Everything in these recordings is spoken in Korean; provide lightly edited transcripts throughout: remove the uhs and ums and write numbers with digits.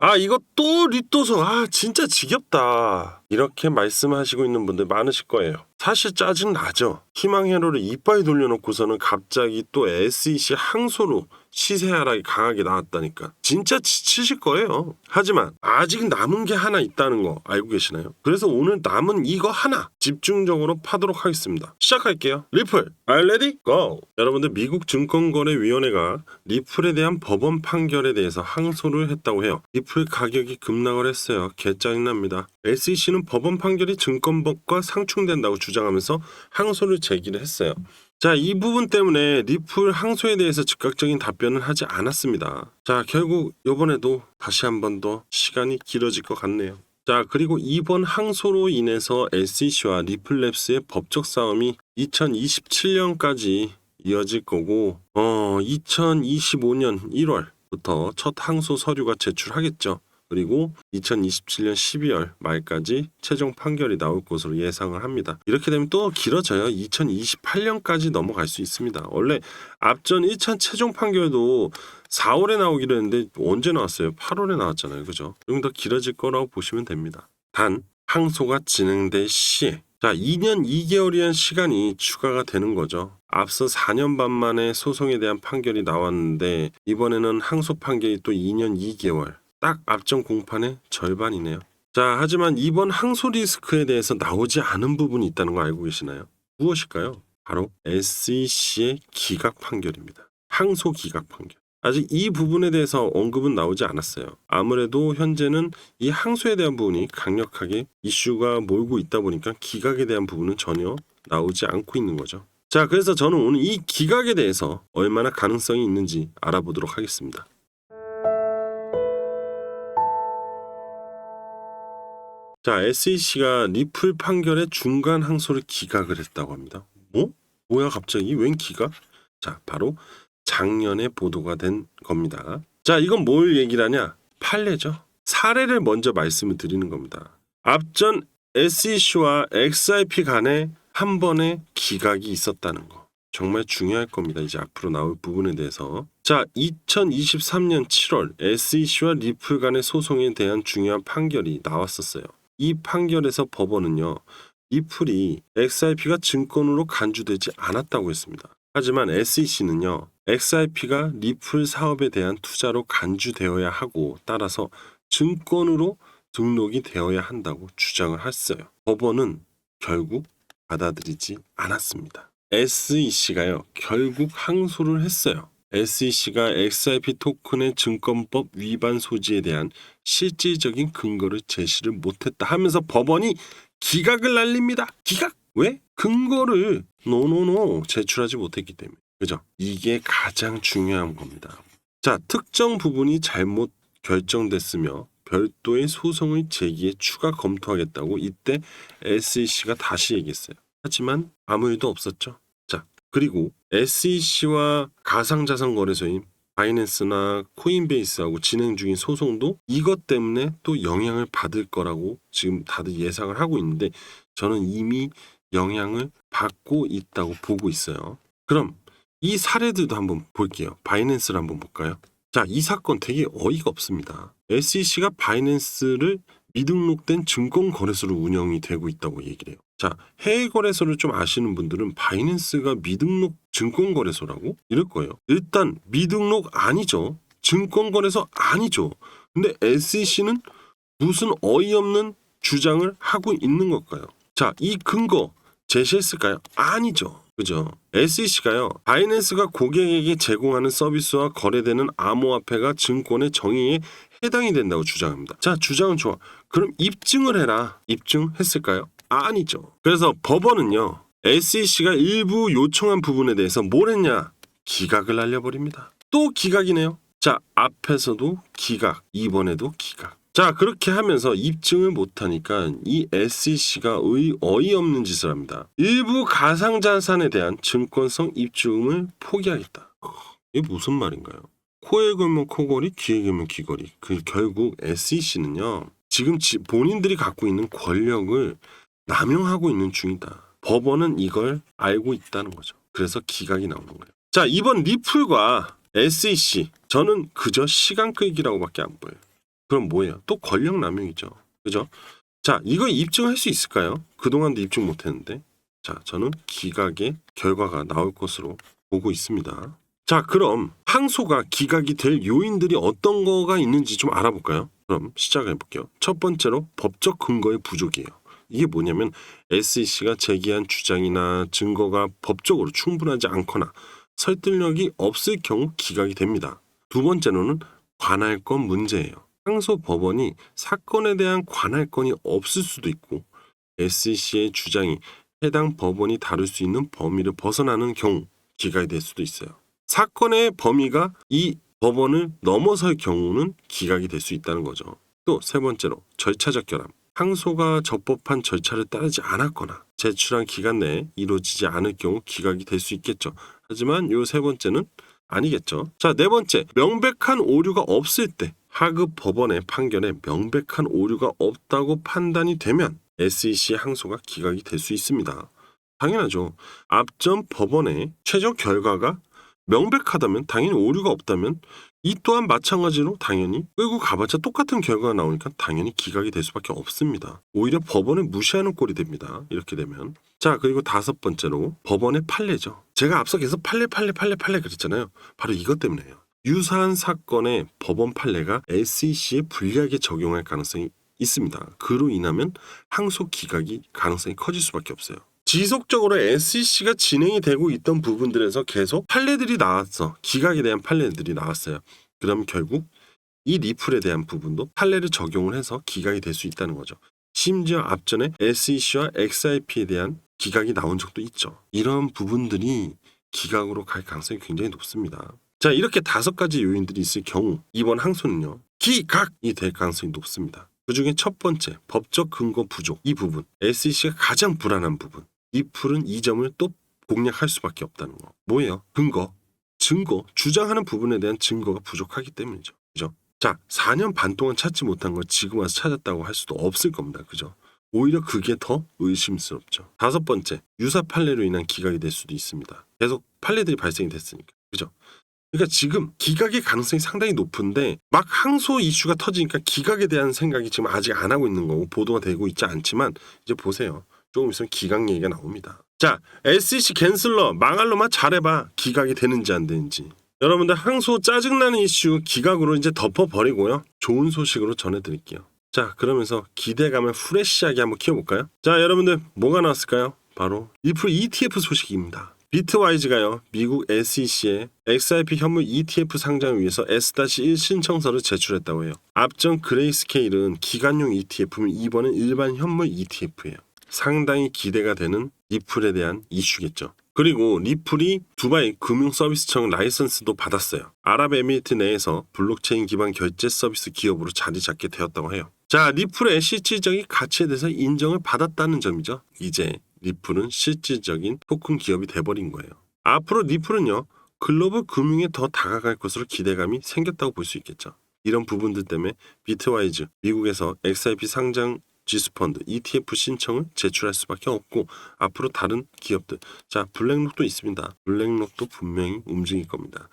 아, 이거 또 리또서. 아, 진짜 지겹다. 이렇게 말씀하시고 있는 분들 많으실 거예요. 사실 짜증 나죠. 희망회로를 이빠이 돌려놓고서는 갑자기 또 SEC 항소로 시세 하락이 강하게 나왔다니까. 진짜 지치실 거예요. 하지만 아직 남은 게 하나 있다는 거 알고 계시나요? 그래서 오늘 남은 이거 하나 집중적으로 파도록 하겠습니다. 시작할게요. 리플, are you ready? Go! 여러분들, 미국 증권거래위원회가 리플에 대한 법원 판결에 대해서 항소를 했다고 해요. 리플 가격이 급락을 했어요. 개짜증납니다. SEC는 법원 판결이 증권법과 상충된다고 주장하면서 항소를 제기를 했어요. 자, 이 부분 때문에 리플 항소에 대해서 즉각적인 답변은 하지 않았습니다. 자, 결국 이번에도 다시 한 번 더 시간이 길어질 것 같네요. 자, 그리고 이번 항소로 인해서 SEC와 리플랩스의 법적 싸움이 2027년까지 이어질 거고 2025년 1월부터 첫 항소 서류가 제출하겠죠. 그리고 2027년 12월 말까지 최종 판결이 나올 것으로 예상을 합니다. 이렇게 되면 또 길어져요. 2028년까지 넘어갈 수 있습니다. 원래 앞전 1차 최종 판결도 4월에 나오기로 했는데 언제 나왔어요? 8월에 나왔잖아요. 그죠? 좀 더 길어질 거라고 보시면 됩니다. 단 항소가 진행될 시에 2년 2개월이란 시간이 추가가 되는 거죠. 앞서 4년 반 만에 소송에 대한 판결이 나왔는데 이번에는 항소 판결이 또 2년 2개월. 딱 앞전 공판의 절반이네요. 자, 하지만 이번 항소 리스크에 대해서 나오지 않은 부분이 있다는 거 알고 계시나요? 무엇일까요? 바로 SEC의 기각 판결입니다. 항소 기각 판결. 아직 이 부분에 대해서 언급은 나오지 않았어요. 아무래도 현재는 이 항소에 대한 부분이 강력하게 이슈가 몰고 있다 보니까 기각에 대한 부분은 전혀 나오지 않고 있는 거죠. 자, 그래서 저는 오늘 이 기각에 대해서 얼마나 가능성이 있는지 알아보도록 하겠습니다. 자, SEC가 리플 판결의 중간 항소를 기각을 했다고 합니다. 뭐야 갑자기? 웬 기각? 자, 바로 작년에 보도가 된 겁니다. 자, 이건 뭘 얘기를 하냐? 판례죠. 사례를 먼저 말씀을 드리는 겁니다. 앞전 SEC와 XRP 간에 한 번의 기각이 있었다는 거. 정말 중요할 겁니다. 이제 앞으로 나올 부분에 대해서. 자, 2023년 7월 SEC와 리플 간의 소송에 대한 중요한 판결이 나왔었어요. 이 판결에서 법원은요, 리플이 XRP가 증권으로 간주되지 않았다고 했습니다. 하지만 SEC는요, XRP가 리플 사업에 대한 투자로 간주되어야 하고 따라서 증권으로 등록이 되어야 한다고 주장을 했어요. 법원은 결국 받아들이지 않았습니다. SEC가요, 결국 항소를 했어요. SEC가 XRP 토큰의 증권법 위반 소지에 대한 실질적인 근거를 제시를 못했다 하면서 법원이 기각을 날립니다. 기각! 왜? 근거를 제출하지 못했기 때문에. 그죠? 이게 가장 중요한 겁니다. 자, 특정 부분이 잘못 결정됐으며 별도의 소송의 제기에 추가 검토하겠다고 이때 SEC가 다시 얘기했어요. 하지만 아무 일도 없었죠. 자, 그리고 SEC와 가상자산 거래소인 바이낸스나 코인베이스하고 진행 중인 소송도 이것 때문에 또 영향을 받을 거라고 지금 다들 예상을 하고 있는데 저는 이미 영향을 받고 있다고 보고 있어요. 그럼 이 사례들도 한번 볼게요. 바이낸스를 한번 볼까요? 자, 이 사건 되게 어이가 없습니다. SEC가 바이낸스를 미등록된 증권거래소로 운영이 되고 있다고 얘기를 해요. 자, 해외 거래소를 좀 아시는 분들은 바이낸스가 미등록 증권거래소라고? 이럴 거예요. 일단 미등록 아니죠. 증권거래소 아니죠. 근데 SEC는 무슨 어이없는 주장을 하고 있는 걸까요? 자, 이 근거 제시했을까요? 아니죠. 그죠? SEC가요, 바이낸스가 고객에게 제공하는 서비스와 거래되는 암호화폐가 증권의 정의에 해당이 된다고 주장합니다. 자, 주장은 좋아. 그럼 입증을 해라. 입증했을까요? 아니죠. 그래서 법원은요, SEC가 일부 요청한 부분에 대해서 뭘 했냐? 기각을 날려버립니다. 또 기각이네요. 자, 앞에서도 기각, 이번에도 기각. 자, 그렇게 하면서 입증을 못하니까 이 SEC가 어이없는 짓을 합니다. 일부 가상자산에 대한 증권성 입증을 포기하겠다. 이게 무슨 말인가요? 코에 걸면 코걸이, 귀에 걸면 귀걸이. 결국 SEC는요, 지금 본인들이 갖고 있는 권력을 남용하고 있는 중이다. 법원은 이걸 알고 있다는 거죠. 그래서 기각이 나오는 거예요. 자, 이번 리플과 SEC, 저는 그저 시간 끌기라고밖에 안 보여요. 그럼 뭐예요? 또 권력 남용이죠. 그죠? 자, 이거 입증할 수 있을까요? 그동안도 입증 못했는데. 자, 저는 기각의 결과가 나올 것으로 보고 있습니다. 자, 그럼 항소가 기각이 될 요인들이 어떤 거가 있는지 좀 알아볼까요? 그럼 시작해 볼게요. 첫 번째로 법적 근거의 부족이에요. 이게 뭐냐면 SEC가 제기한 주장이나 증거가 법적으로 충분하지 않거나 설득력이 없을 경우 기각이 됩니다. 두 번째로는 관할권 문제예요. 항소 법원이 사건에 대한 관할권이 없을 수도 있고 SEC의 주장이 해당 법원이 다룰 수 있는 범위를 벗어나는 경우 기각이 될 수도 있어요. 사건의 범위가 이 법원을 넘어설 경우는 기각이 될 수 있다는 거죠. 또 세 번째로 절차적 결함. 항소가 적법한 절차를 따르지 않았거나 제출한 기간 내에 이루어지지 않을 경우 기각이 될 수 있겠죠. 하지만 요 세 번째는 아니겠죠. 자, 네 번째. 명백한 오류가 없을 때 하급 법원의 판결에 명백한 오류가 없다고 판단이 되면 SEC 항소가 기각이 될 수 있습니다. 당연하죠. 앞전 법원의 최종 결과가 명백하다면, 당연히 오류가 없다면 이 또한 마찬가지로 당연히 끌고 가봤자 똑같은 결과가 나오니까 당연히 기각이 될 수밖에 없습니다. 오히려 법원을 무시하는 꼴이 됩니다. 이렇게 되면. 자, 그리고 다섯 번째로 법원의 판례죠. 제가 앞서 계속 판례 그랬잖아요. 바로 이것 때문에요. 유사한 사건의 법원 판례가 SEC에 불리하게 적용할 가능성이 있습니다. 그로 인하면 항소 기각이 가능성이 커질 수밖에 없어요. 지속적으로 SEC가 진행이 되고 있던 부분들에서 계속 판례들이 나왔어. 기각에 대한 판례들이 나왔어요. 그럼 결국 이 리플에 대한 부분도 판례를 적용을 해서 기각이 될 수 있다는 거죠. 심지어 앞전에 SEC와 XIP에 대한 기각이 나온 적도 있죠. 이런 부분들이 기각으로 갈 가능성이 굉장히 높습니다. 자, 이렇게 다섯 가지 요인들이 있을 경우 이번 항소는요, 기각이 될 가능성이 높습니다. 그중에 첫 번째, 법적 근거 부족. 이 부분, SEC가 가장 불안한 부분. 리플은 이 점을 또 공략할 수밖에 없다는 거. 뭐예요? 근거, 증거, 주장하는 부분에 대한 증거가 부족하기 때문이죠. 그죠? 자, 4년 반 동안 찾지 못한 걸 지금 와서 찾았다고 할 수도 없을 겁니다. 그죠? 오히려 그게 더 의심스럽죠. 다섯 번째, 유사 판례로 인한 기각이 될 수도 있습니다. 계속 판례들이 발생이 됐으니까. 그죠? 그러니까 지금 기각의 가능성이 상당히 높은데 막 항소 이슈가 터지니까 기각에 대한 생각이 지금 아직 안 하고 있는 거고 보도가 되고 있지 않지만 이제 보세요. 조금 있으면 기각 얘기가 나옵니다. 자, SEC 캔슬러 망할 놈만 잘해봐. 기각이 되는지 안 되는지. 여러분들 항소 짜증나는 이슈 기각으로 이제 덮어버리고요. 좋은 소식으로 전해드릴게요. 자, 그러면서 기대감을 프레시하게 한번 키워볼까요? 자, 여러분들 뭐가 나왔을까요? 바로 리플 ETF 소식입니다. 비트와이즈가요, 미국 SEC에 XRP 현물 ETF 상장을 위해서 S-1 신청서를 제출했다고 해요. 앞전 그레이스케일은 기관용 ETF면 이번엔 일반 현물 ETF예요. 상당히 기대가 되는 리플에 대한 이슈겠죠. 그리고 리플이 두바이 금융서비스청 라이선스도 받았어요. 아랍에미리트 내에서 블록체인 기반 결제 서비스 기업으로 자리 잡게 되었다고 해요. 자, 리플의 실질적인 가치에 대해서 인정을 받았다는 점이죠. 이제 리플은 실질적인 토큰 기업이 돼버린 거예요. 앞으로 리플은요, 글로벌 금융에 더 다가갈 것으로 기대감이 생겼다고 볼 수 있겠죠. 이런 부분들 때문에 비트와이즈, 미국에서 XRP 상장 지수펀드 ETF 신청을 제출할 수밖에 없고 앞으로 다른 기업들, 자, 블랙록도 있습니다. 블랙록도 분명히 움직일 겁니다.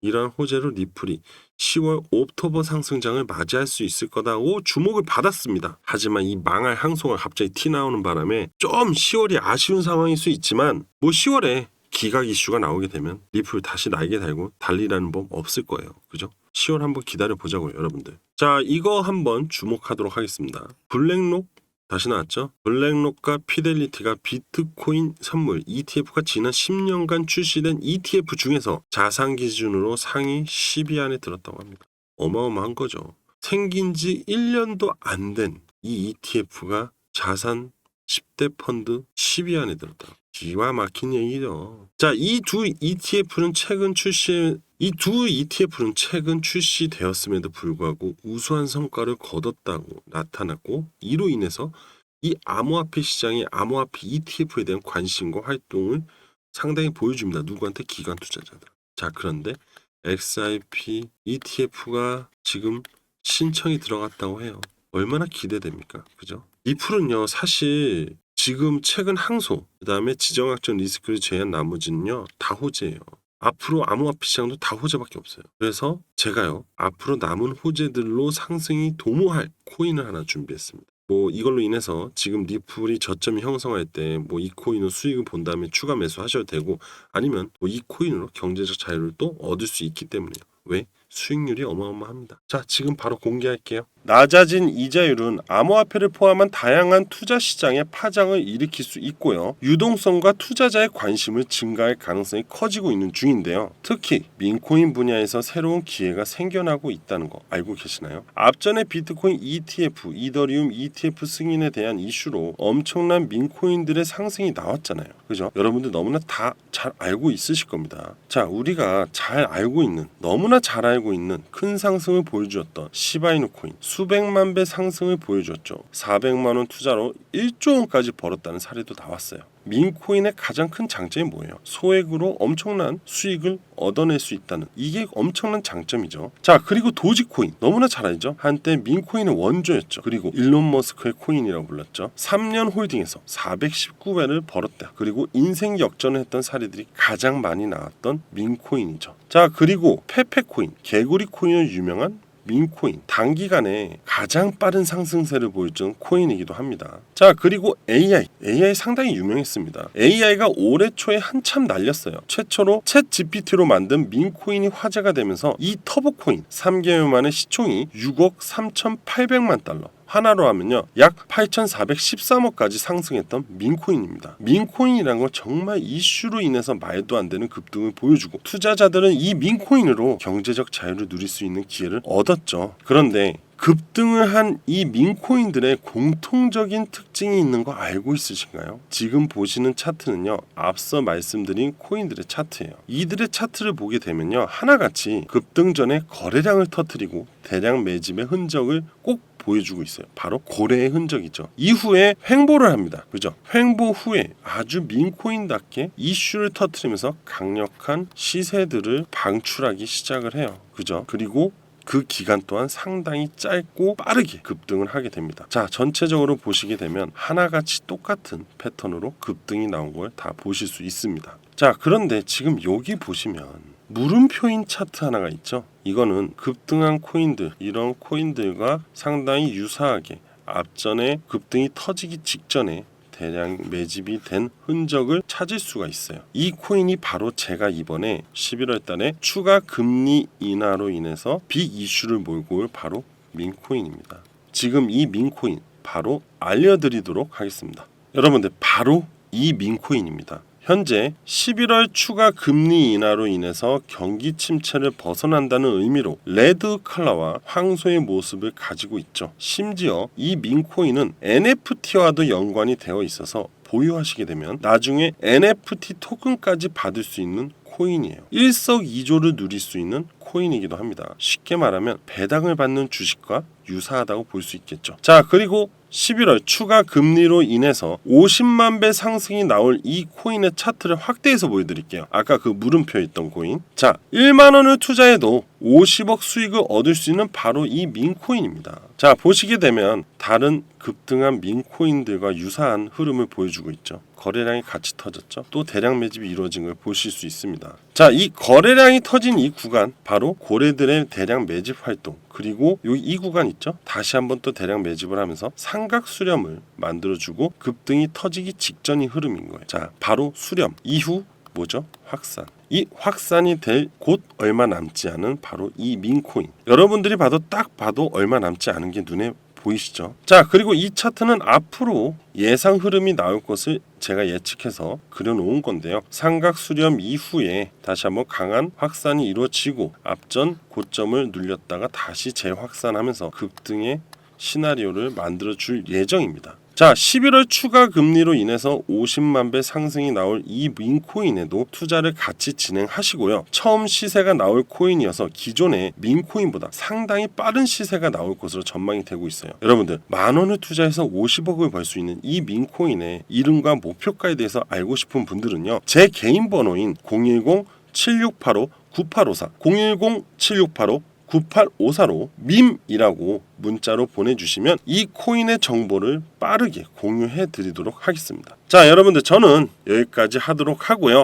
이러한 호재로 리플이 10월 옥토버 상승장을 맞이할 수 있을 거다고 주목을 받았습니다. 하지만 이 망할 항소가 갑자기 티 나오는 바람에 좀 10월이 아쉬운 상황일 수 있지만 뭐 10월에 기각 이슈가 나오게 되면 리플 다시 날개 달고 달리라는 법 없을 거예요. 그죠? 10월 한번 기다려 보자고요, 여러분들. 자, 이거 한번 주목하도록 하겠습니다. 블랙록 다시 나왔죠? 블랙록과 피델리티가 비트코인 선물 ETF가 지난 10년간 출시된 ETF 중에서 자산 기준으로 상위 10위 안에 들었다고 합니다. 어마어마한 거죠. 생긴 지 1년도 안 된 이 ETF가 자산 10대 펀드 10위 안에 들었다. 기가 막힌 얘기죠. 자, 이 두 ETF는 최근 출시되었음에도 불구하고 우수한 성과를 거뒀다고 나타났고, 이로 인해서 이 암호화폐 시장의 암호화폐 ETF에 대한 관심과 활동을 상당히 보여줍니다. 누구한테? 기관 투자자들. 자, 그런데 XRP ETF가 지금 신청이 들어갔다고 해요. 얼마나 기대됩니까? 그죠? 리플은요, 사실 지금 최근 항소, 그 다음에 지정학적 리스크를 제외한 나머지는요 다 호재예요. 앞으로 암호화폐 시장도 다 호재밖에 없어요. 그래서 제가요 앞으로 남은 호재들로 상승이 도모할 코인을 하나 준비했습니다. 뭐 이걸로 인해서 지금 리플이 저점이 형성할 때 뭐 이 코인으로 수익을 본 다음에 추가 매수하셔도 되고, 아니면 뭐 이 코인으로 경제적 자유를 또 얻을 수 있기 때문이에요. 왜? 수익률이 어마어마합니다. 자, 지금 바로 공개할게요. 낮아진 이자율은 암호화폐를 포함한 다양한 투자 시장에 파장을 일으킬 수 있고요. 유동성과 투자자의 관심을 증가할 가능성이 커지고 있는 중인데요. 특히 민코인 분야에서 새로운 기회가 생겨나고 있다는 거 알고 계시나요? 앞전에 비트코인 ETF, 이더리움 ETF 승인에 대한 이슈로 엄청난 민코인들의 상승이 나왔잖아요. 그죠? 여러분들 너무나 다 잘 알고 있으실 겁니다. 자, 우리가 잘 알고 있는, 너무나 잘 알고 있는 큰 상승을 보여주었던 시바이누 코인, 수백만 배 상승을 보여줬죠. 400만 원 투자로 1조 원까지 벌었다는 사례도 나왔어요. 민코인의 가장 큰 장점이 뭐예요? 소액으로 엄청난 수익을 얻어낼 수 있다는, 이게 엄청난 장점이죠. 자, 그리고 도지코인 너무나 잘 알죠? 한때 민코인의 원조였죠. 그리고 일론 머스크의 코인이라고 불렀죠. 3년 홀딩에서 419배를 벌었다. 그리고 인생 역전을 했던 사례들이 가장 많이 나왔던 민코인이죠. 자, 그리고 페페코인, 개구리 코인으로 유명한 민코인, 단기간에 가장 빠른 상승세를 보여준 코인이기도 합니다. 자, 그리고 AI 상당히 유명했습니다. AI가 올해 초에 한참 날렸어요. 최초로 챗 GPT로 만든 민코인이 화제가 되면서 이 터보코인 3개월 만에 시총이 6억 3,800만 달러, 하나로 하면요 약 8,413억까지 상승했던 민코인입니다. 민코인이라는 건 정말 이슈로 인해서 말도 안 되는 급등을 보여주고, 투자자들은 이 민코인으로 경제적 자유를 누릴 수 있는 기회를 얻었죠. 그런데 급등을 한 이 민코인들의 공통적인 특징이 있는 거 알고 있으신가요? 지금 보시는 차트는요, 앞서 말씀드린 코인들의 차트예요. 이들의 차트를 보게 되면요, 하나같이 급등 전에 거래량을 터뜨리고 대량 매집의 흔적을 꼭 보여주고 있어요. 바로 고래의 흔적이죠. 이후에 횡보를 합니다. 그죠? 횡보 후에 아주 민코인답게 이슈를 터뜨리면서 강력한 시세들을 방출하기 시작을 해요. 그죠? 그리고 그 기간 또한 상당히 짧고 빠르게 급등을 하게 됩니다. 자, 전체적으로 보시게 되면 하나같이 똑같은 패턴으로 급등이 나온 걸 다 보실 수 있습니다. 자, 그런데 지금 여기 보시면 물음표인 차트 하나가 있죠. 이거는 급등한 코인들, 이런 코인들과 상당히 유사하게 앞전에 급등이 터지기 직전에 대량 매집이 된 흔적을 찾을 수가 있어요. 이 코인이 바로 제가 이번에 11월 달에 추가 금리 인하로 인해서 빅 이슈를 몰고 올 바로 민코인입니다. 지금 이 민코인 바로 알려드리도록 하겠습니다. 여러분들, 바로 이 민코인입니다. 현재 11월 추가 금리 인하로 인해서 경기 침체를 벗어난다는 의미로 레드 컬러와 황소의 모습을 가지고 있죠. 심지어 이 민코인은 NFT와도 연관이 되어 있어서 보유하시게 되면 나중에 NFT 토큰까지 받을 수 있는 코인이에요. 일석이조를 누릴 수 있는 코인이기도 합니다. 쉽게 말하면 배당을 받는 주식과 유사하다고 볼 수 있겠죠. 자, 그리고 11월 추가 금리로 인해서 50만 배 상승이 나올 이 코인의 차트를 확대해서 보여드릴게요. 아까 그 물음표 있던 코인. 자, 1만 원을 투자해도 50억 수익을 얻을 수 있는 바로 이 민코인입니다. 자, 보시게 되면 다른 급등한 민코인들과 유사한 흐름을 보여주고 있죠. 거래량이 같이 터졌죠. 또 대량 매집이 이루어진 걸 보실 수 있습니다. 자, 이 거래량이 터진 이 구간, 바로 고래들의 대량 매집 활동, 그리고 이 구간 있죠. 다시 한번 또 대량 매집을 하면서 삼각 수렴을 만들어주고 급등이 터지기 직전의 흐름인 거예요. 자, 바로 수렴 이후 뭐죠? 확산. 이 확산이 될 곧 얼마 남지 않은 바로 이 민코인. 여러분들이 딱 봐도 얼마 남지 않은 게 눈에 보이시죠? 자, 그리고 이 차트는 앞으로 예상 흐름이 나올 것을 제가 예측해서 그려놓은 건데요. 삼각 수렴 이후에 다시 한번 강한 확산이 이루어지고 앞전 고점을 눌렸다가 다시 재확산하면서 급등의 시나리오를 만들어줄 예정입니다. 자, 11월 추가 금리로 인해서 50만 배 상승이 나올 이 민코인에도 투자를 같이 진행하시고요. 처음 시세가 나올 코인이어서 기존의 민코인보다 상당히 빠른 시세가 나올 것으로 전망이 되고 있어요. 여러분들, 만 원을 투자해서 50억을 벌 수 있는 이 민코인의 이름과 목표가에 대해서 알고 싶은 분들은요, 제 개인 번호인 010-7685-9854 010-7685-9854로 밈이라고 문자로 보내주시면 이 코인의 정보를 빠르게 공유해 드리도록 하겠습니다. 자, 여러분들, 저는 여기까지 하도록 하고요.